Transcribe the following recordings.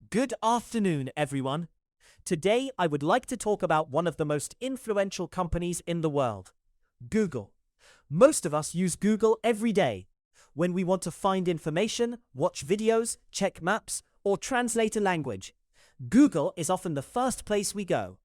Good afternoon, everyone. Today, I would like to talk about one of the most influential companies in the world, Google. Most of us use Google every day when we want to find information, watch videos, check maps, or translate a language. Google is often the first place we go.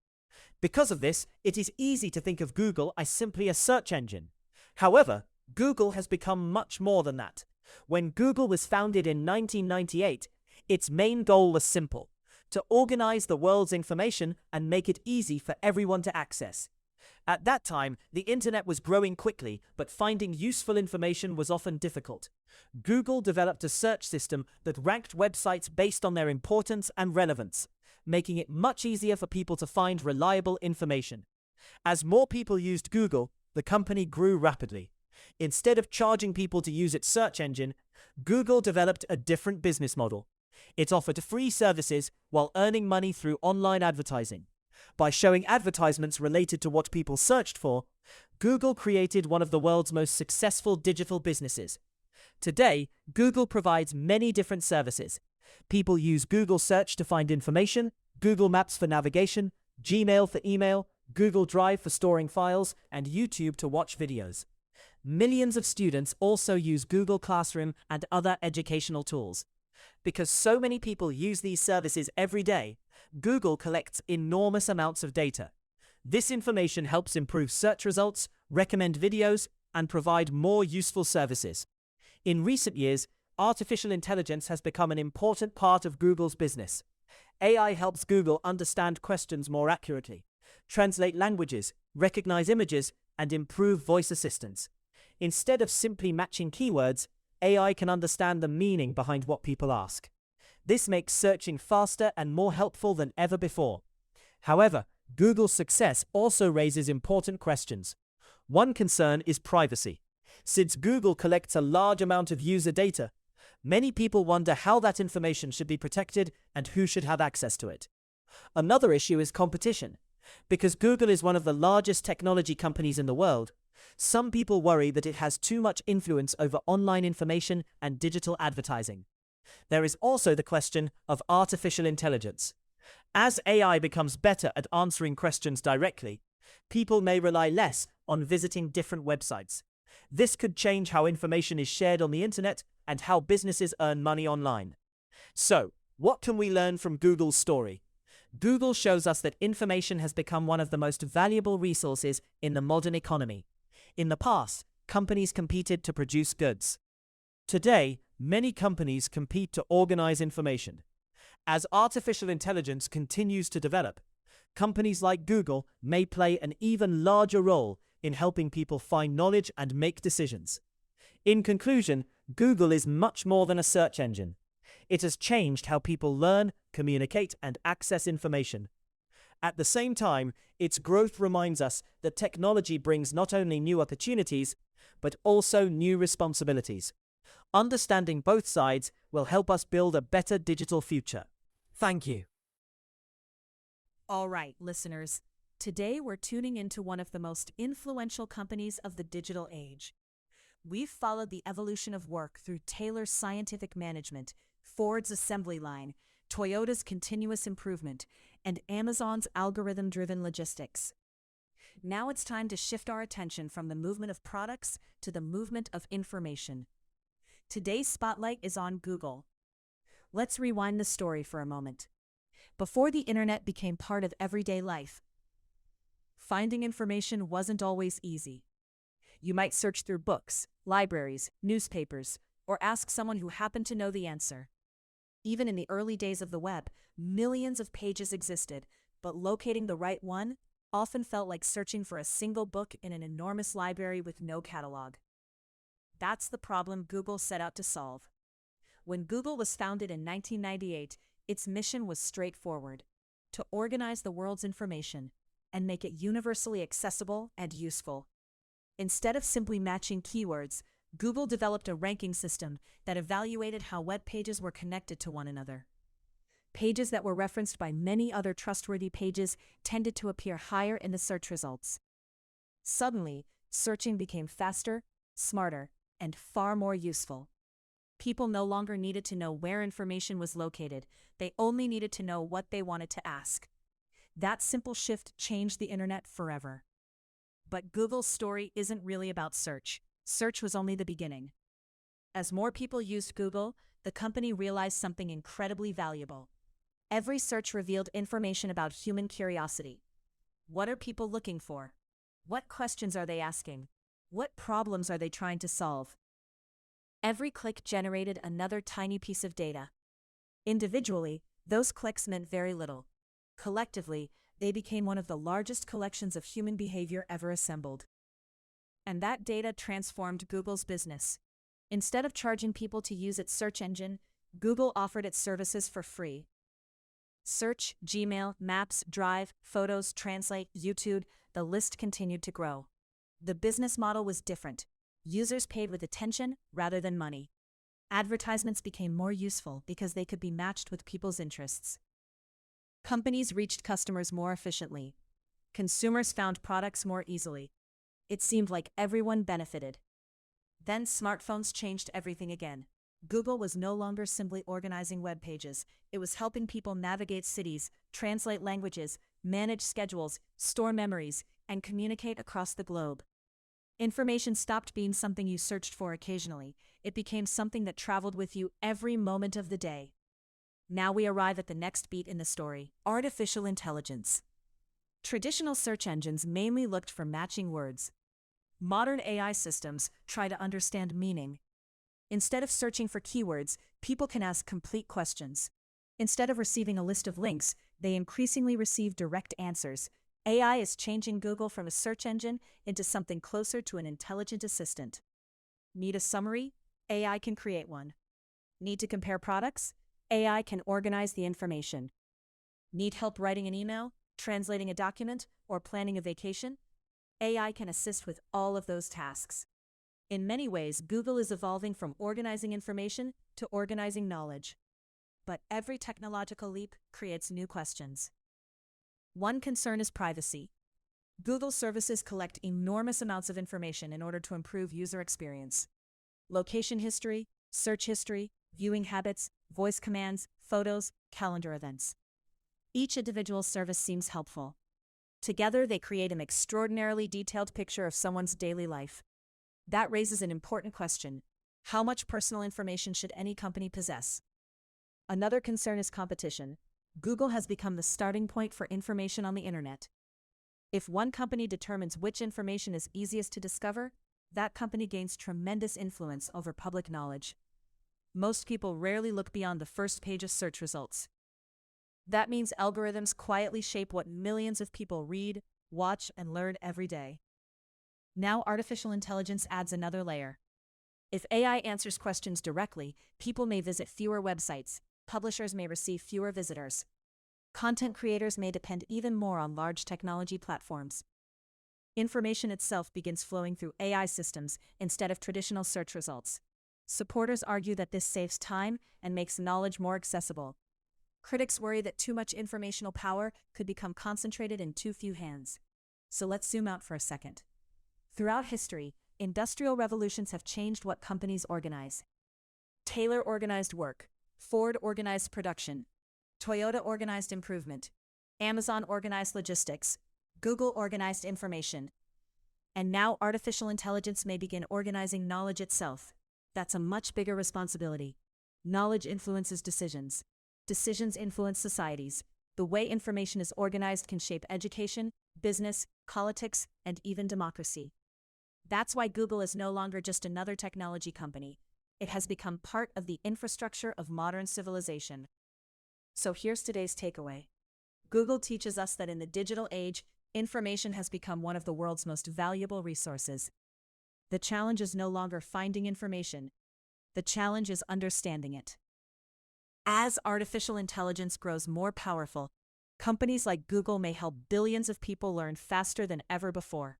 Because of this, it is easy to think of Google as simply a search engine. However, Google has become much more than that. When Google was founded in 1998, its main goal was simple: to organize the world's information and make it easy for everyone to access. At that time, the internet was growing quickly, but finding useful information was often difficult. Google developed a search system that ranked websites based on their importance and relevance, making it much easier for people to find reliable information. As more people used Google, the company grew rapidly. Instead of charging people to use its search engine, Google developed a different business model. It offered free services while earning money through online advertising. By showing advertisements related to what people searched for, Google created one of the world's most successful digital businesses. Today, Google provides many different services. People use Google Search to find information, Google Maps for navigation, Gmail for email, Google Drive for storing files, and YouTube to watch videos. Millions of students also use Google Classroom and other educational tools. Because so many people use these services every day, Google collects enormous amounts of data. This information helps improve search results, recommend videos, and provide more useful services. In recent years, artificial intelligence has become an important part of Google's business. AI helps Google understand questions more accurately, translate languages, recognize images, and improve voice assistance. Instead of simply matching keywords, AI can understand the meaning behind what people ask. This makes searching faster and more helpful than ever before. However, Google's success also raises important questions. One concern is privacy. Since Google collects a large amount of user data, many people wonder how that information should be protected and who should have access to it. Another issue is competition. Because Google is one of the largest technology companies in the world, some people worry that it has too much influence over online information and digital advertising. There is also the question of artificial intelligence. As AI becomes better at answering questions directly, people may rely less on visiting different websites. This could change how information is shared on the internet and how businesses earn money online. So, what can we learn from Google's story? Google shows us that information has become one of the most valuable resources in the modern economy. In the past, companies competed to produce goods. Today, many companies compete to organize information. As artificial intelligence continues to develop, companies like Google may play an even larger role in helping people find knowledge and make decisions. In conclusion, Google is much more than a search engine. It has changed how people learn, communicate, and access information. At the same time, its growth reminds us that technology brings not only new opportunities, but also new responsibilities. Understanding both sides will help us build a better digital future. Thank you. All right, listeners. Today we're tuning into one of the most influential companies of the digital age. We've followed the evolution of work through Taylor's scientific management, Ford's assembly line, Toyota's continuous improvement, and Amazon's algorithm-driven logistics. Now it's time to shift our attention from the movement of products to the movement of information. Today's spotlight is on Google. Let's rewind the story for a moment. Before the internet became part of everyday life, finding information wasn't always easy. You might search through books, libraries, newspapers, or ask someone who happened to know the answer. Even in the early days of the web, millions of pages existed, but locating the right one often felt like searching for a single book in an enormous library with no catalog. That's the problem Google set out to solve. When Google was founded in 1998, its mission was straightforward: to organize the world's information and make it universally accessible and useful. Instead of simply matching keywords, Google developed a ranking system that evaluated how web pages were connected to one another. Pages that were referenced by many other trustworthy pages tended to appear higher in the search results. Suddenly, searching became faster, smarter, and far more useful. People no longer needed to know where information was located, they only needed to know what they wanted to ask. That simple shift changed the internet forever. But Google's story isn't really about search. Search was only the beginning. As more people used Google, the company realized something incredibly valuable. Every search revealed information about human curiosity. What are people looking for? What questions are they asking? What problems are they trying to solve? Every click generated another tiny piece of data. Individually, those clicks meant very little. Collectively, they became one of the largest collections of human behavior ever assembled. And that data transformed Google's business. Instead of charging people to use its search engine, Google offered its services for free. Search, Gmail, Maps, Drive, Photos, Translate, YouTube, the list continued to grow. The business model was different. Users paid with attention rather than money. Advertisements became more useful because they could be matched with people's interests. Companies reached customers more efficiently. Consumers found products more easily. It seemed like everyone benefited. Then smartphones changed everything again. Google was no longer simply organizing web pages. It was helping people navigate cities, translate languages, manage schedules, store memories, and communicate across the globe. Information stopped being something you searched for occasionally. It became something that traveled with you every moment of the day. Now we arrive at the next beat in the story: artificial intelligence. Traditional search engines mainly looked for matching words. Modern AI systems try to understand meaning. Instead of searching for keywords, people can ask complete questions. Instead of receiving a list of links, they increasingly receive direct answers. AI is changing Google from a search engine into something closer to an intelligent assistant. Need a summary? AI can create one. Need to compare products? AI can organize the information. Need help writing an email, translating a document, or planning a vacation? AI can assist with all of those tasks. In many ways, Google is evolving from organizing information to organizing knowledge. But every technological leap creates new questions. One concern is privacy. Google services collect enormous amounts of information in order to improve user experience. Location history, search history, viewing habits, voice commands, photos, calendar events. Each individual service seems helpful. Together, they create an extraordinarily detailed picture of someone's daily life. That raises an important question: how much personal information should any company possess? Another concern is competition. Google has become the starting point for information on the internet. If one company determines which information is easiest to discover, that company gains tremendous influence over public knowledge. Most people rarely look beyond the first page of search results. That means algorithms quietly shape what millions of people read, watch, and learn every day. Now artificial intelligence adds another layer. If AI answers questions directly, people may visit fewer websites, publishers may receive fewer visitors. Content creators may depend even more on large technology platforms. Information itself begins flowing through AI systems instead of traditional search results. Supporters argue that this saves time and makes knowledge more accessible. Critics worry that too much informational power could become concentrated in too few hands. So let's zoom out for a second. Throughout history, industrial revolutions have changed what companies organize. Taylor organized work. Ford organized production. Toyota organized improvement. Amazon organized logistics. Google organized information. And now artificial intelligence may begin organizing knowledge itself. That's a much bigger responsibility. Knowledge influences decisions. Decisions influence societies. The way information is organized can shape education, business, politics, and even democracy. That's why Google is no longer just another technology company. It has become part of the infrastructure of modern civilization. So here's today's takeaway. Google teaches us that in the digital age, information has become one of the world's most valuable resources. The challenge is no longer finding information. The challenge is understanding it. As artificial intelligence grows more powerful, companies like Google may help billions of people learn faster than ever before.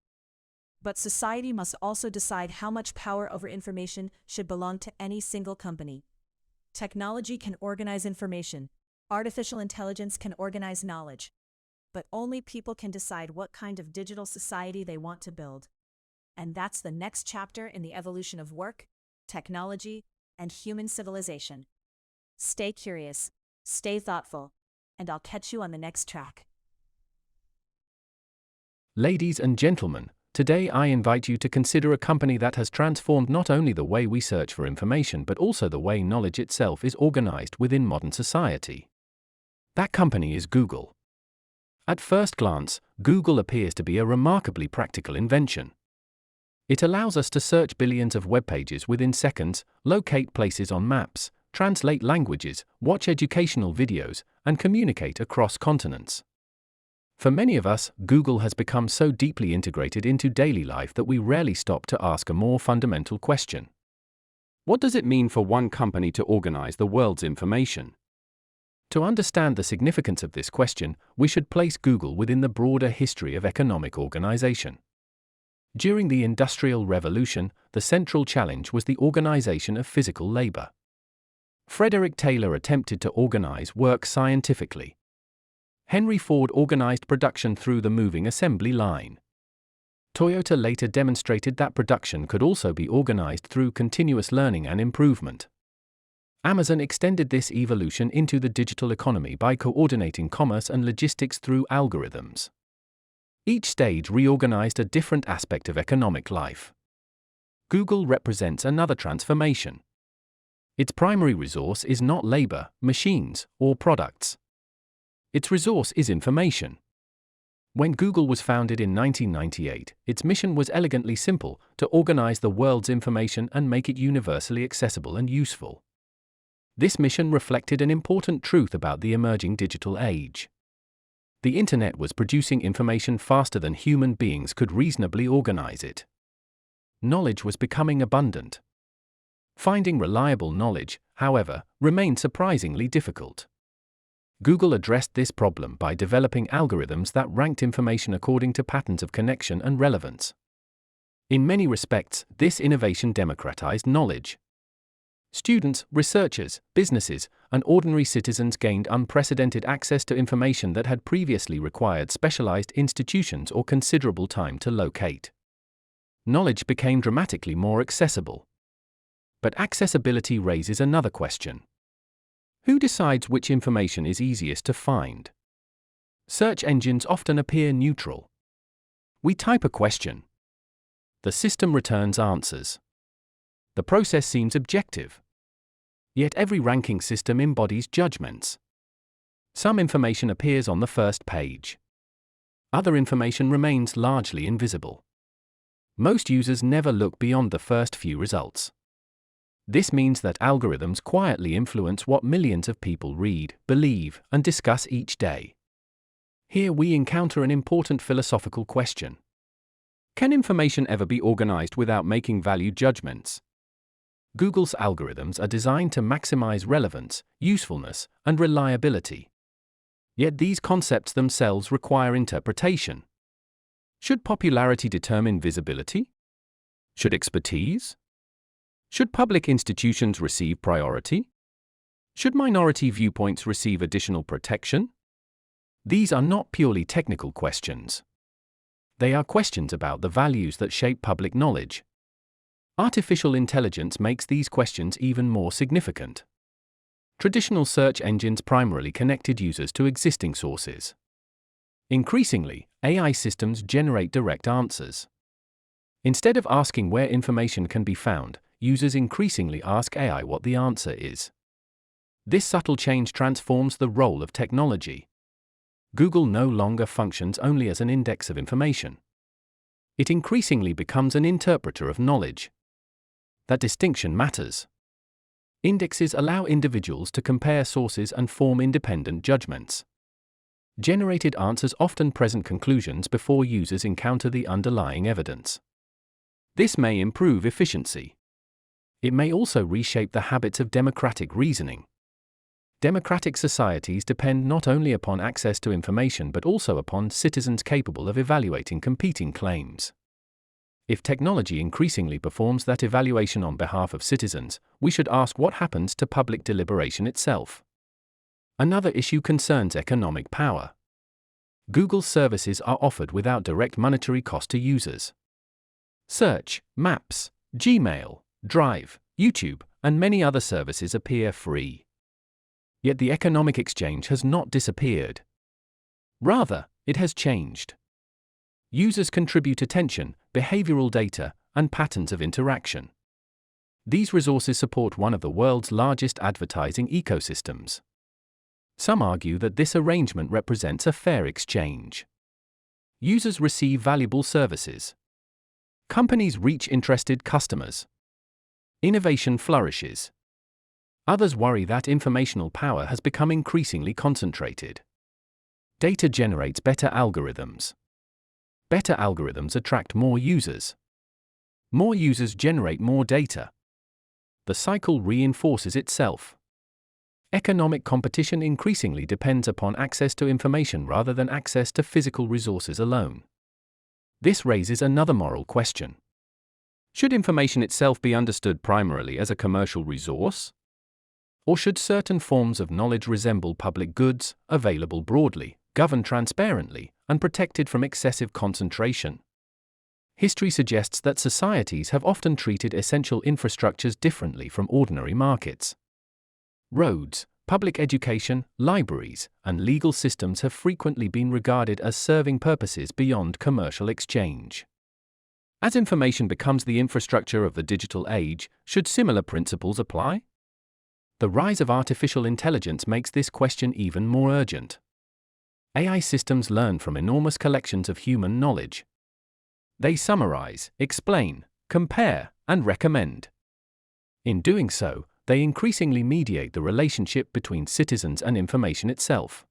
But society must also decide how much power over information should belong to any single company. Technology can organize information. Artificial intelligence can organize knowledge. But only people can decide what kind of digital society they want to build. And that's the next chapter in the evolution of work, technology, and human civilization. Stay curious, stay thoughtful, and I'll catch you on the next track. Ladies and gentlemen, today I invite you to consider a company that has transformed not only the way we search for information but also the way knowledge itself is organized within modern society. That company is Google. At first glance, Google appears to be a remarkably practical invention. It allows us to search billions of web pages within seconds, locate places on maps, translate languages, watch educational videos, and communicate across continents. For many of us, Google has become so deeply integrated into daily life that we rarely stop to ask a more fundamental question. What does it mean for one company to organize the world's information? To understand the significance of this question, we should place Google within the broader history of economic organization. During the Industrial Revolution, the central challenge was the organization of physical labor. Frederick Taylor attempted to organize work scientifically. Henry Ford organized production through the moving assembly line. Toyota later demonstrated that production could also be organized through continuous learning and improvement. Amazon extended this evolution into the digital economy by coordinating commerce and logistics through algorithms. Each stage reorganized a different aspect of economic life. Google represents another transformation. Its primary resource is not labor, machines, or products. Its resource is information. When Google was founded in 1998, its mission was elegantly simple: to organize the world's information and make it universally accessible and useful. This mission reflected an important truth about the emerging digital age. The Internet was producing information faster than human beings could reasonably organize it. Knowledge was becoming abundant. Finding reliable knowledge, however, remained surprisingly difficult. Google addressed this problem by developing algorithms that ranked information according to patterns of connection and relevance. In many respects, this innovation democratized knowledge. Students, researchers, businesses, and ordinary citizens gained unprecedented access to information that had previously required specialized institutions or considerable time to locate. Knowledge became dramatically more accessible. But accessibility raises another question. Who decides which information is easiest to find? Search engines often appear neutral. We type a question. The system returns answers. The process seems objective. Yet every ranking system embodies judgments. Some information appears on the first page. Other information remains largely invisible. Most users never look beyond the first few results. This means that algorithms quietly influence what millions of people read, believe, and discuss each day. Here we encounter an important philosophical question. Can information ever be organized without making value judgments? Google's algorithms are designed to maximize relevance, usefulness, and reliability. Yet these concepts themselves require interpretation. Should popularity determine visibility? Should expertise? Should public institutions receive priority? Should minority viewpoints receive additional protection? These are not purely technical questions. They are questions about the values that shape public knowledge. Artificial intelligence makes these questions even more significant. Traditional search engines primarily connected users to existing sources. Increasingly, AI systems generate direct answers. Instead of asking where information can be found, users increasingly ask AI what the answer is. This subtle change transforms the role of technology. Google no longer functions only as an index of information. It increasingly becomes an interpreter of knowledge. That distinction matters. Indexes allow individuals to compare sources and form independent judgments. Generated answers often present conclusions before users encounter the underlying evidence. This may improve efficiency. It may also reshape the habits of democratic reasoning. Democratic societies depend not only upon access to information but also upon citizens capable of evaluating competing claims. If technology increasingly performs that evaluation on behalf of citizens, we should ask what happens to public deliberation itself. Another issue concerns economic power. Google's services are offered without direct monetary cost to users. Search, Maps, Gmail, Drive, YouTube, and many other services appear free. Yet the economic exchange has not disappeared. Rather, it has changed. Users contribute attention, behavioral data, and patterns of interaction. These resources support one of the world's largest advertising ecosystems. Some argue that this arrangement represents a fair exchange. Users receive valuable services. Companies reach interested customers. Innovation flourishes. Others worry that informational power has become increasingly concentrated. Data generates better algorithms. Better algorithms attract more users. More users generate more data. The cycle reinforces itself. Economic competition increasingly depends upon access to information rather than access to physical resources alone. This raises another moral question. Should information itself be understood primarily as a commercial resource? Or should certain forms of knowledge resemble public goods, available broadly, governed transparently, and protected from excessive concentration? History suggests that societies have often treated essential infrastructures differently from ordinary markets. Roads, public education, libraries, and legal systems have frequently been regarded as serving purposes beyond commercial exchange. As information becomes the infrastructure of the digital age, should similar principles apply? The rise of artificial intelligence makes this question even more urgent. AI systems learn from enormous collections of human knowledge. They summarize, explain, compare, and recommend. In doing so, they increasingly mediate the relationship between citizens and information itself.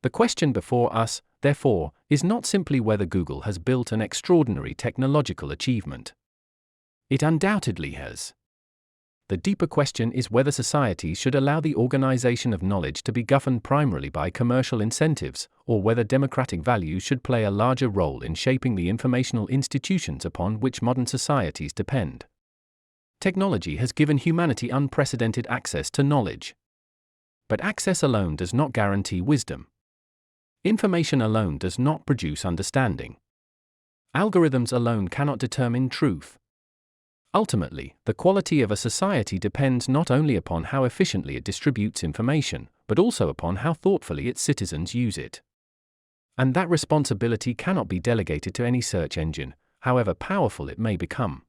The question before us, therefore, is not simply whether Google has built an extraordinary technological achievement. It undoubtedly has. The deeper question is whether societies should allow the organization of knowledge to be governed primarily by commercial incentives, or whether democratic values should play a larger role in shaping the informational institutions upon which modern societies depend. Technology has given humanity unprecedented access to knowledge. But access alone does not guarantee wisdom. Information alone does not produce understanding. Algorithms alone cannot determine truth. Ultimately, the quality of a society depends not only upon how efficiently it distributes information, but also upon how thoughtfully its citizens use it. And that responsibility cannot be delegated to any search engine, however powerful it may become.